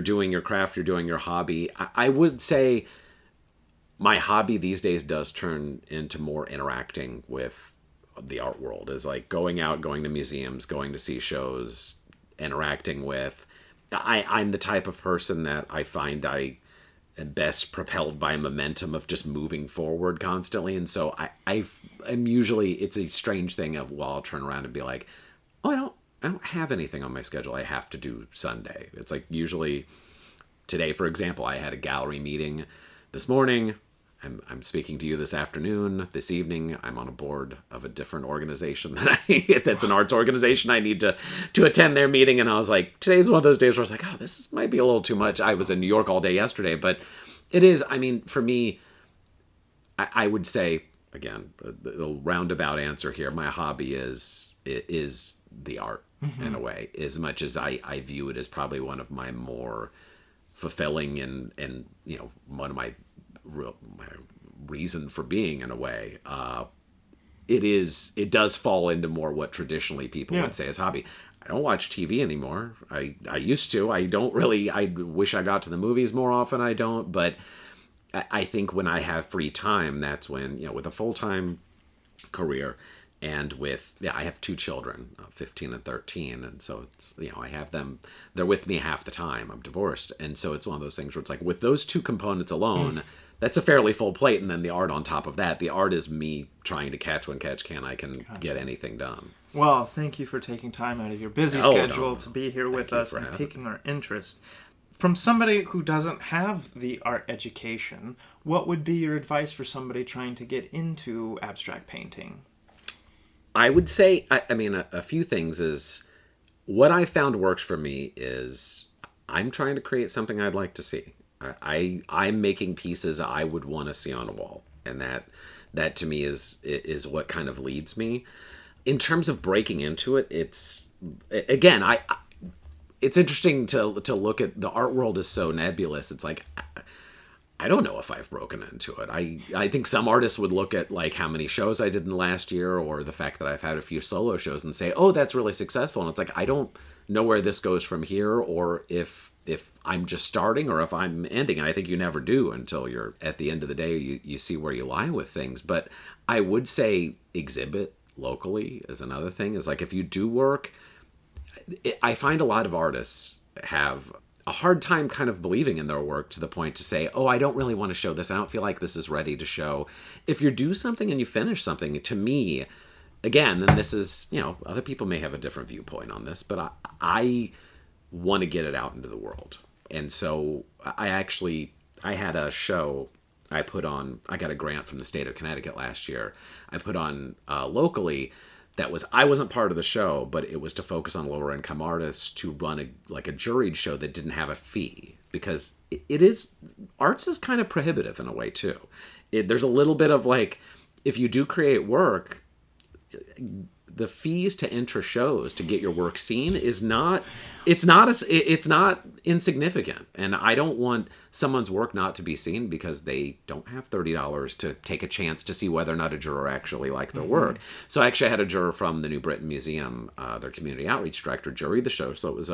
doing your craft, you're doing your hobby. I would say my hobby these days does turn into more interacting with the art world, is like going out, going to museums, going to see shows, interacting with. I'm the type of person that I find I am best propelled by momentum of just moving forward constantly. And so I'm usually, it's a strange thing of, well, I'll turn around and be like, oh, I don't have anything on my schedule I have to do Sunday. It's like, usually today, for example, I had a gallery meeting this morning. I'm speaking to you this afternoon. This evening, I'm on a board of a different organization that's an arts organization. I need to attend their meeting. And I was like, today's one of those days where I was like, oh, this might be a little too much. I was in New York all day yesterday, but it is, I mean, for me, I would say, again, the roundabout answer here, my hobby is the art in a way, as much as I view it as probably one of my more fulfilling and one of my reason for being, in a way. It does fall into more what traditionally people would say as hobby. I don't watch TV anymore. I used to. I don't really. I wish I got to the movies more often. I don't. But I think when I have free time, that's when, with a full-time career, and I have two children, 15 and 13, and so it's, I have them, they're with me half the time. I'm divorced, and so it's one of those things where it's like, with those two components alone, that's a fairly full plate, and then the art on top of that. The art is me trying to catch when catch can. I can get anything done. Well, thank you for taking time out of your busy schedule to be here with us and piquing our interest. From somebody who doesn't have the art education, what would be your advice for somebody trying to get into abstract painting? I would say, a few things is, what I found works for me is, I'm trying to create something I'd like to see. I'm making pieces I would want to see on a wall. and that to me is what kind of leads me. In terms of breaking into it, it's again, it's interesting to look at. The art world is so nebulous. It's like I don't know if I've broken into it. I think some artists would look at like how many shows I did in the last year, or the fact that I've had a few solo shows, and say, oh, that's really successful. And it's like, I don't know where this goes from here, or if I'm just starting or if I'm ending. And I think you never do until you're at the end of the day, you see where you lie with things. But I would say exhibit locally is another thing. Is like, if you do work, I find a lot of artists have a hard time kind of believing in their work to the point to say, oh, I don't really want to show this. I don't feel like this is ready to show. If you do something and you finish something, to me, again, then this is, other people may have a different viewpoint on this, but I want to get it out into the world. And so I had a show I put on. I got a grant from the state of Connecticut last year. I put on locally. I wasn't part of the show, but it was to focus on lower income artists, to run a juried show that didn't have a fee, because arts is kind of prohibitive in a way too. There's a little bit of like, if you do create work, the fees to enter shows to get your work seen it's not insignificant. And I don't want someone's work not to be seen because they don't have $30 to take a chance to see whether or not a juror actually liked their work. So I actually had a juror from the New Britain Museum, their community outreach director, jury the show. So it was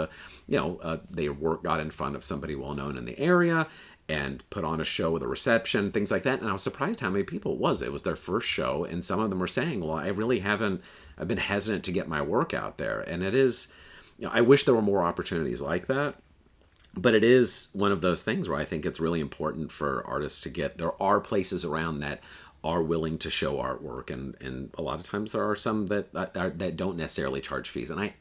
their work got in front of somebody well known in the area and put on a show with a reception, things like that. And I was surprised how many people it was. It was their first show, and some of them were saying, well, I've been hesitant to get my work out there. And it is, I wish there were more opportunities like that. But it is one of those things where I think it's really important for artists there are places around that are willing to show artwork. And a lot of times there are some that don't necessarily charge fees. And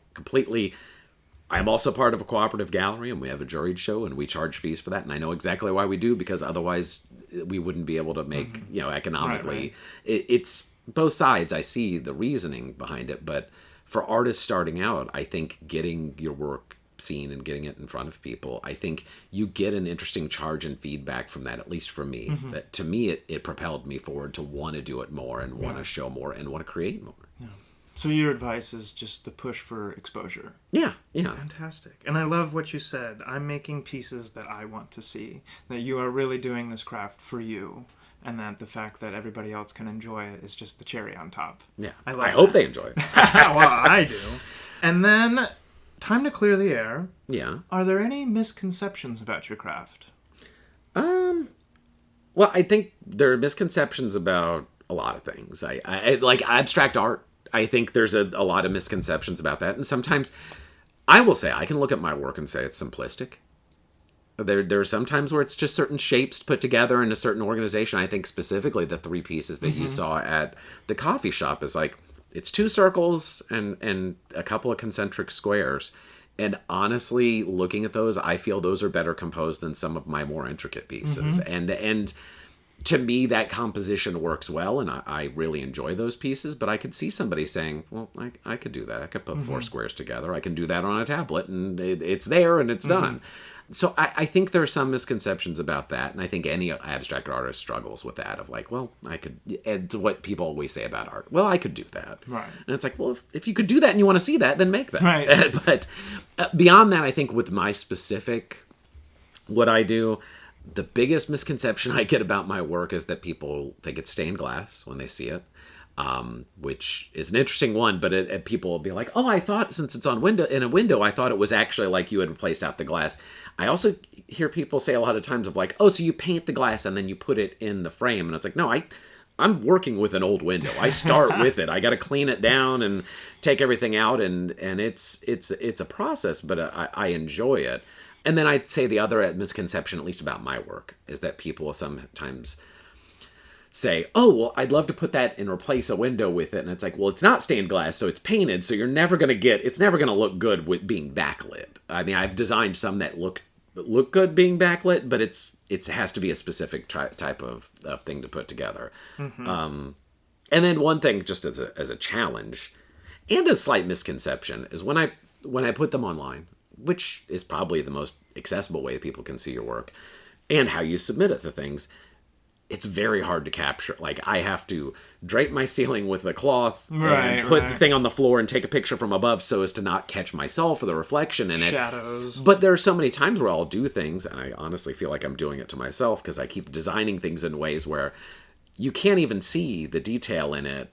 I'm also part of a cooperative gallery, and we have a juried show, and we charge fees for that. And I know exactly why we do, because otherwise we wouldn't be able to make, economically. Right. It's both sides. I see the reasoning behind it. But for artists starting out, I think getting your work seen and getting it in front of people, I think you get an interesting charge and feedback from that, at least for me. That to me, it propelled me forward to want to do it more and want to show more and want to create more. Yeah. So your advice is just the push for exposure. Yeah. Fantastic. And I love what you said. I'm making pieces that I want to see. That you are really doing this craft for you. And that the fact that everybody else can enjoy it is just the cherry on top. Yeah. I hope they enjoy it. Well, I do. And then, time to clear the air. Yeah. Are there any misconceptions about your craft? Well, I think there are misconceptions about a lot of things. I like abstract art. I think there's a lot of misconceptions about that. And sometimes I will say I can look at my work and say it's simplistic. There are some times where it's just certain shapes put together in a certain organization. I think specifically the 3 pieces that you saw at the coffee shop is like, it's 2 circles and a couple of concentric squares. And honestly, looking at those, I feel those are better composed than some of my more intricate pieces. And to me, that composition works well, and I really enjoy those pieces. But I could see somebody saying, well, I could do that. I could put 4 squares together. I can do that on a tablet, and it's there, and it's done. So I think there are some misconceptions about that, and I think any abstract artist struggles with that, of like, well, I could, and what people always say about art, well, I could do that. Right. And it's like, well, if you could do that and you want to see that, then make that. Right. But beyond that, I think with my specific, what I do, the biggest misconception I get about my work is that people think it's stained glass when they see it, which is an interesting one. But people will be like, "Oh, I thought since it's in a window, I thought it was actually like you had replaced out the glass." I also hear people say a lot of times of like, "Oh, so you paint the glass and then you put it in the frame," and it's like, no, I'm working with an old window. I start with it. I got to clean it down and take everything out, and it's a process, but I enjoy it. And then I'd say the other misconception, at least about my work, is that people will sometimes say, oh, well, I'd love to put that and replace a window with it. And it's like, well, it's not stained glass, so it's painted, so it's never going to look good with being backlit. I mean, I've designed some that look good being backlit, but it has to be a specific type of thing to put together. And then one thing, just as a challenge and a slight misconception, is when I put them online, which is probably the most accessible way that people can see your work, and how you submit it to things, it's very hard to capture. Like, I have to drape my ceiling with a cloth Right, and put right. the thing on the floor and take a picture from above so as to not catch myself or the reflection in it. Shadows. But there are so many times where I'll do things, and I honestly feel like I'm doing it to myself because I keep designing things in ways where you can't even see the detail in it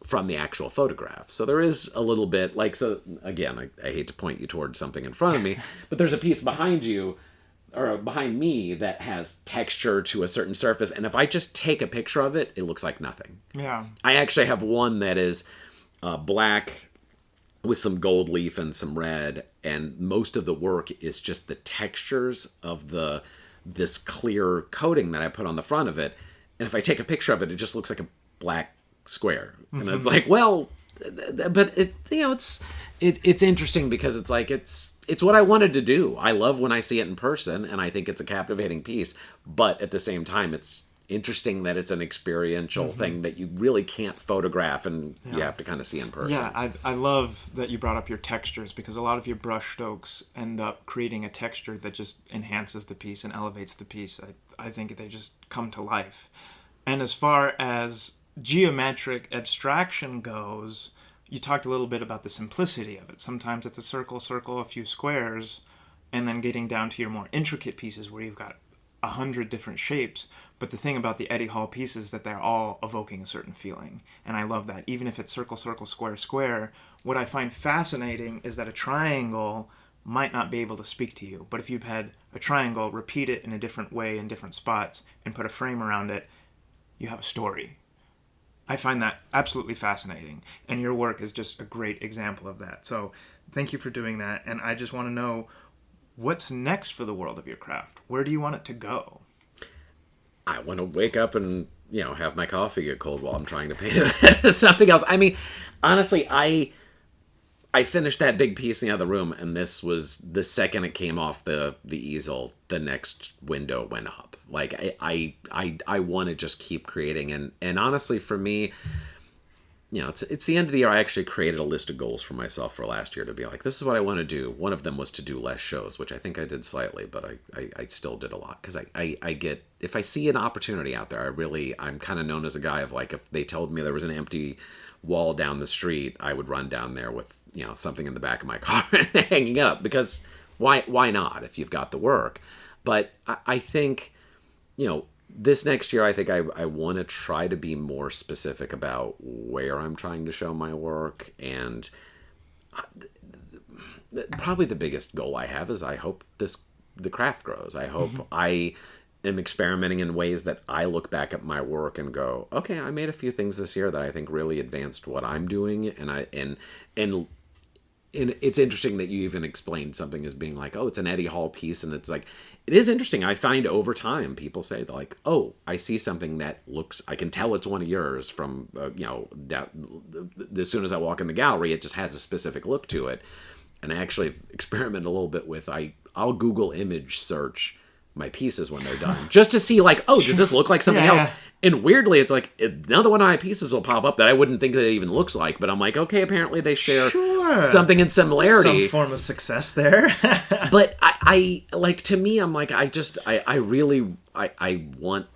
from the actual photograph. So there is a little bit, like, so again, I hate to point you towards something in front of me, but there's a piece behind you, or behind me, that has texture to a certain surface, and if I just take a picture of it, it looks like nothing. Yeah. I actually have one that is black with some gold leaf and some red, and most of the work is just the textures of this clear coating that I put on the front of it. And if I take a picture of it, it just looks like a black square. And it's like, well, but it's interesting because it's like it's what I wanted to do. I love when I see it in person, and I think it's a captivating piece. But at the same time, it's interesting that it's an experiential thing that you really can't photograph, and you have to kind of see in person. Yeah, I love that you brought up your textures, because a lot of your brush strokes end up creating a texture that just enhances the piece and elevates the piece. I think they just come to life. And as far as geometric abstraction goes, you talked a little bit about the simplicity of it. Sometimes it's a circle, a few squares, and then getting down to your more intricate pieces where you've got 100 different shapes. But the thing about the Eddie Hall pieces is that they're all evoking a certain feeling. And I love that. Even if it's circle, square, what I find fascinating is that a triangle might not be able to speak to you. But if you've had a triangle, repeat it in a different way in different spots and put a frame around it, you have a story. I find that absolutely fascinating, and your work is just a great example of that. So thank you for doing that, and I just want to know, what's next for the world of your craft? Where do you want it to go? I want to wake up and, have my coffee get cold while I'm trying to paint something else. I mean, honestly, I finished that big piece in the other room, and this was the second it came off the easel, the next window went up. Like, I want to just keep creating, and honestly, for me, it's the end of the year. I actually created a list of goals for myself for last year to be like, this is what I want to do. One of them was to do less shows, which I think I did slightly, but I still did a lot, because I get, if I see an opportunity out there, I'm kind of known as a guy of, like, if they told me there was an empty wall down the street, I would run down there with something in the back of my car and hanging up, because why not if you've got the work. But I think this next year, I think I want to try to be more specific about where I'm trying to show my work. And probably the biggest goal I have is I hope the craft grows. I hope I am experimenting in ways that I look back at my work and go, okay, I made a few things this year that I think really advanced what I'm doing. And it's interesting that you even explained something as being like, oh, it's an Eddie Hall piece. And it's like, it is interesting. I find over time, people say, like, oh, I see something that looks, I can tell it's one of yours from, as soon as I walk in the gallery, it just has a specific look to it. And I actually experiment a little bit with, I'll Google image search my pieces when they're done, just to see, like, oh, does this look like something else? And weirdly, it's like, another one of my pieces will pop up that I wouldn't think that it even looks like, but I'm like, okay, apparently they share something in similarity. Some form of success there. But I like, to me, I'm like, I really want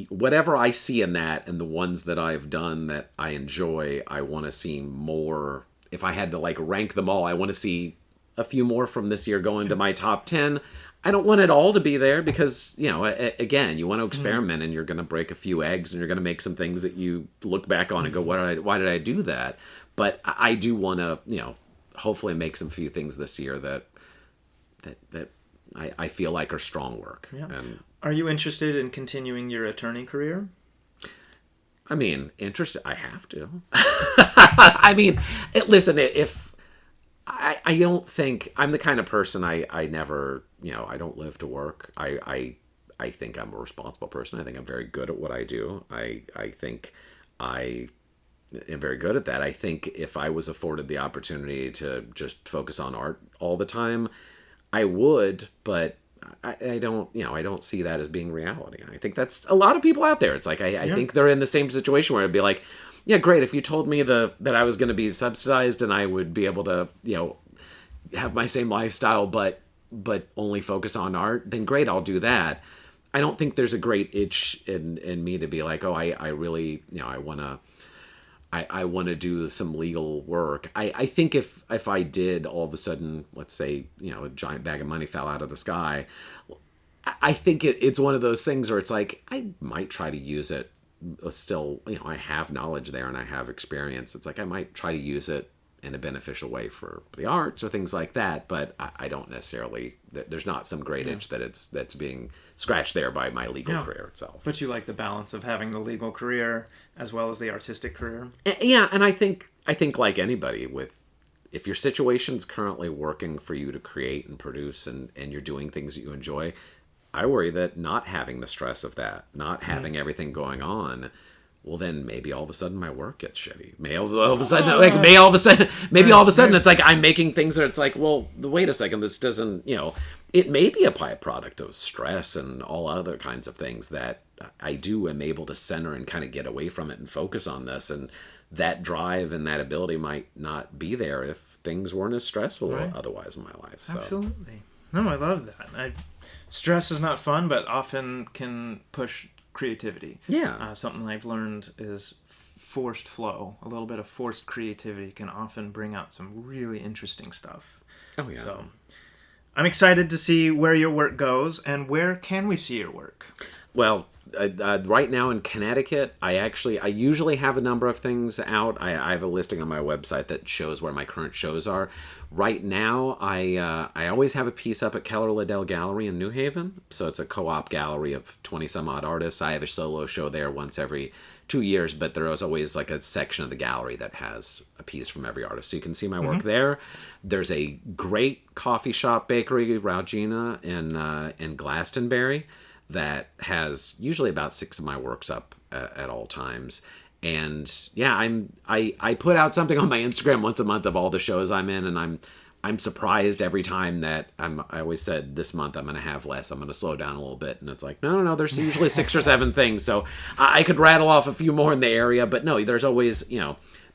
whatever I see in that, and the ones that I've done that I enjoy, I want to see more. If I had to, like, rank them all, I want to see a few more from this year go into my top 10. I don't want it all to be there because, again, you want to experiment, and you're going to break a few eggs, and you're going to make some things that you look back on and go, why did I do that? But I do want to, hopefully make some few things this year that I feel like are strong work. Yeah. And, are you interested in continuing your attorney career? I mean, interested, I have to. I mean, listen, if I don't think I'm the kind of person I never, I don't live to work. I think I'm a responsible person. I think I'm very good at what I do. I think I am very good at that. I think if I was afforded the opportunity to just focus on art all the time, I would, but I don't see that as being reality. I think that's a lot of people out there. It's like, I think they're in the same situation where it'd be like, yeah, great. If you told me that I was going to be subsidized and I would be able to, have my same lifestyle, but only focus on art, then great, I'll do that. I don't think there's a great itch in me to be like, oh, I really, I want to do some legal work. I think if I did, all of a sudden, let's say, a giant bag of money fell out of the sky, I think it's one of those things where it's like, I might try to use it still. I have knowledge there and I have experience. It's like, I might try to use it in a beneficial way for the arts or things like that, but I don't necessarily, there's not some great itch that's being scratched there by my legal career itself. But you like the balance of having the legal career as well as the artistic career? Yeah, and I think like anybody, if your situation's currently working for you to create and produce and you're doing things that you enjoy, I worry that not having the stress of that, not having everything going on, well, then maybe all of a sudden my work gets shitty. Maybe all of a sudden it's like I'm making things that it's like, well, wait a second, this doesn't, it may be a byproduct of stress and all other kinds of things that I am able to center and kind of get away from it and focus on this. And that drive and that ability might not be there if things weren't as stressful otherwise in my life. So. Absolutely. No, I love that. Stress is not fun, but often can push creativity. Yeah. Something I've learned is forced flow. A little bit of forced creativity can often bring out some really interesting stuff. Oh, yeah. So I'm excited to see where your work goes, and where can we see your work? Well, right now in Connecticut, I usually have a number of things out. I have a listing on my website that shows where my current shows are. Right now, I always have a piece up at Keller Liddell Gallery in New Haven. So it's a co-op gallery of 20 some odd artists. I have a solo show there once every 2 years, but there is always like a section of the gallery that has a piece from every artist. So you can see my work there. There's a great coffee shop bakery, Raugina, in Glastonbury, that has usually about 6 of my works up at all times. And yeah, I put out something on my Instagram once a month of all the shows I'm in, and I'm surprised every time that I always said this month I'm going to have less. I'm going to slow down a little bit. And it's like, no, there's usually 6 or 7 things. So I could rattle off a few more in the area, but no, there's always,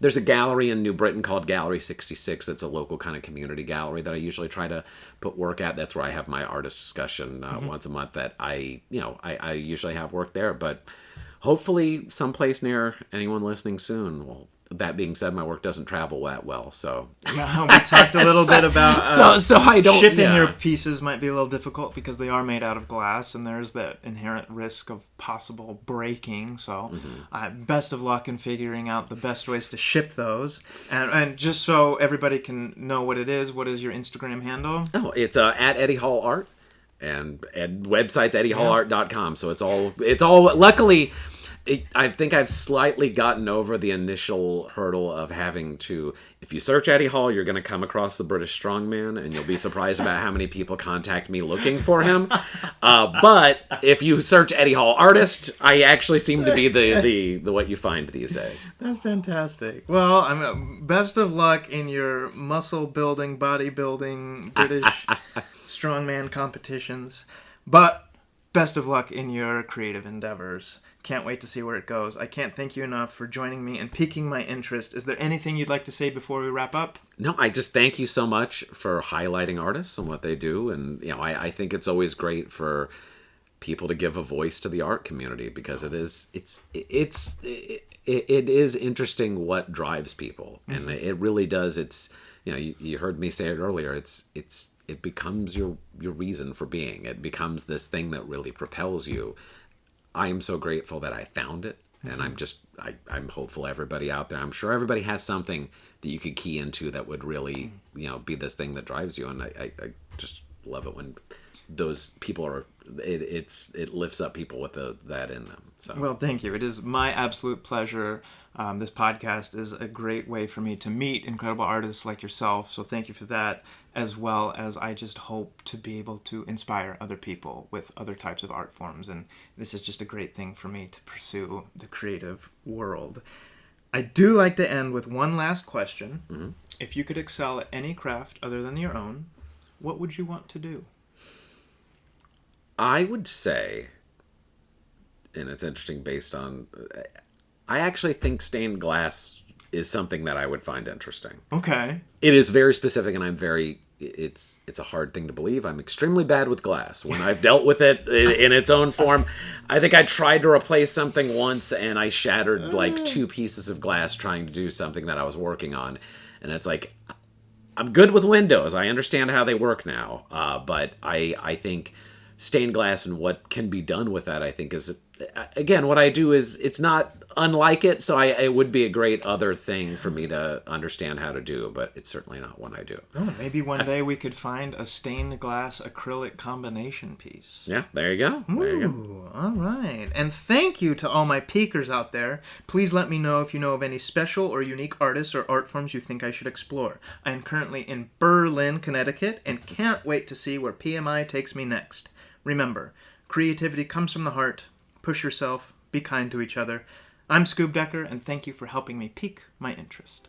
there's a gallery in New Britain called Gallery 66. It's a local kind of community gallery that I usually try to put work at. That's where I have my artist discussion once a month that I usually have work there. But hopefully someplace near anyone listening soon. Well, that being said, my work doesn't travel that well, so... Yeah, we talked a little bit about... so I don't... Shipping your pieces might be a little difficult because they are made out of glass, and there's that inherent risk of possible breaking, so best of luck in figuring out the best ways to ship those. And just so everybody can know what it is, what is your Instagram handle? Oh, it's at Eddie Hall Art, and website's eddieHallArt.com, so it's all... Luckily... I think I've slightly gotten over the initial hurdle of having to... If you search Eddie Hall, you're going to come across the British strongman, and you'll be surprised about how many people contact me looking for him. But if you search Eddie Hall artist, I actually seem to be the what you find these days. That's fantastic. Well, best of luck in your muscle building, bodybuilding, British strongman competitions. But best of luck in your creative endeavors. Can't wait to see where it goes. I can't thank you enough for joining me and piquing my interest. Is there anything you'd like to say before we wrap up? No, I just thank you so much for highlighting artists and what they do. And, I think it's always great for people to give a voice to the art community because it is interesting what drives people. And it really does. It's, you heard me say it earlier. It becomes your reason for being. It becomes this thing that really propels you. I am so grateful that I found it, and I'm hopeful everybody out there, I'm sure everybody has something that you could key into that would really, be this thing that drives you, and I just love it when those people are, it lifts up people with that in them. So. Well, thank you. It is my absolute pleasure. This podcast is a great way for me to meet incredible artists like yourself, so thank you for that, as well as I just hope to be able to inspire other people with other types of art forms, and this is just a great thing for me to pursue the creative world. I do like to end with one last question. Mm-hmm. If you could excel at any craft other than your own, what would you want to do? I would say, and it's interesting based on... I actually think stained glass is something that I would find interesting. Okay. It is very specific, and I'm very it's a hard thing to believe. I'm extremely bad with glass. When I've dealt with it in its own form, I think I tried to replace something once, and I shattered like 2 pieces of glass trying to do something that I was working on. And it's like, I'm good with windows. I understand how they work now. But I think stained glass and what can be done with that, I think is, again, what I do is, it's not unlike it, so it would be a great other thing for me to understand how to do, but it's certainly not one I do. Oh, maybe one day we could find a stained glass acrylic combination piece. Yeah, there you go. There you go. All right. And thank you to all my peekers out there. Please let me know if you know of any special or unique artists or art forms you think I should explore. I am currently in Berlin, Connecticut, and can't wait to see where PMI takes me next. Remember, creativity comes from the heart. Push yourself. Be kind to each other. I'm Scoob Decker, and thank you for helping me pique my interest.